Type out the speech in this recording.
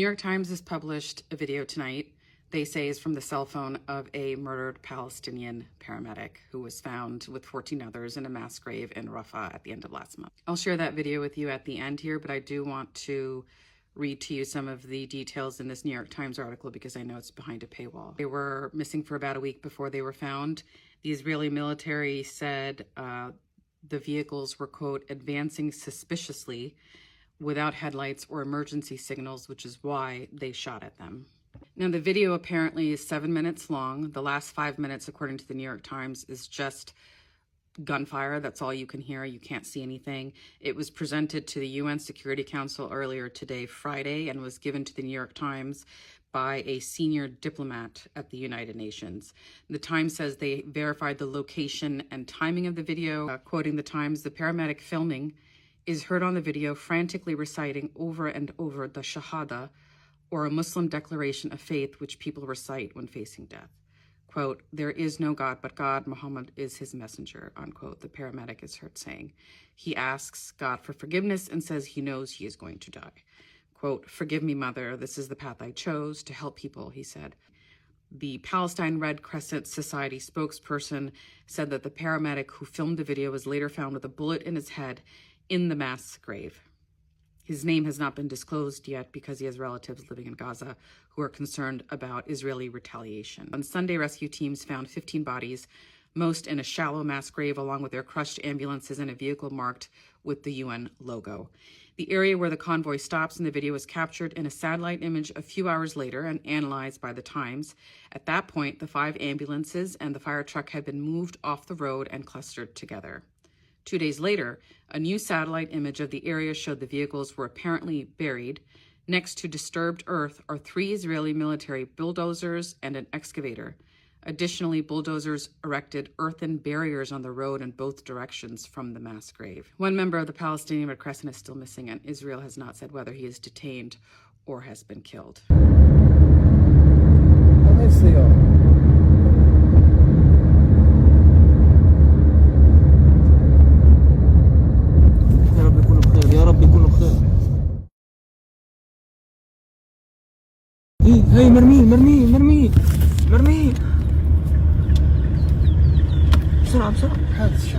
New York Times has published a video tonight, they say is from the cell phone of a murdered Palestinian paramedic who was found with 14 others in a mass grave in Rafah at the end of last month. I'll share that video with you at the end here, but I do want to read to you some of the details in this New York Times article because I know it's behind a paywall. They were missing for about a week before they were found. The Israeli military said the vehicles were, quote, advancing suspiciously without headlights or emergency signals, which is why they shot at them. Now, the video apparently is 7 minutes long. The last 5 minutes, according to the New York Times, is just gunfire. That's all you can hear. You can't see anything. It was presented to the UN Security Council earlier today, Friday, and was given to the New York Times by a senior diplomat at the United Nations. The Times says they verified the location and timing of the video. Quoting the Times, the paramedic filming is heard on the video frantically reciting over and over the Shahada, or a Muslim declaration of faith which people recite when facing death. Quote, there is no God but God, Muhammad is his messenger, unquote, the paramedic is heard saying. He asks God for forgiveness and says he knows he is going to die. Quote, forgive me, mother, this is the path I chose to help people, he said. The Palestine Red Crescent Society spokesperson said that the paramedic who filmed the video was later found with a bullet in his head in the mass grave. His name has not been disclosed yet because he has relatives living in Gaza who are concerned about Israeli retaliation. On Sunday, rescue teams found 15 bodies, most in a shallow mass grave, along with their crushed ambulances and a vehicle marked with the UN logo. The area where the convoy stops in the video was captured in a satellite image a few hours later and analyzed by the Times. At that point, the 5 ambulances and the fire truck had been moved off the road and clustered together. 2 days later, a new satellite image of the area showed the vehicles were apparently buried. Next to disturbed earth are 3 Israeli military bulldozers and an excavator. Additionally, bulldozers erected earthen barriers on the road in both directions from the mass grave. One member of the Palestinian Red Crescent is still missing, and Israel has not said whether he is detained or has been killed. هاي مرمي بسرعة حادث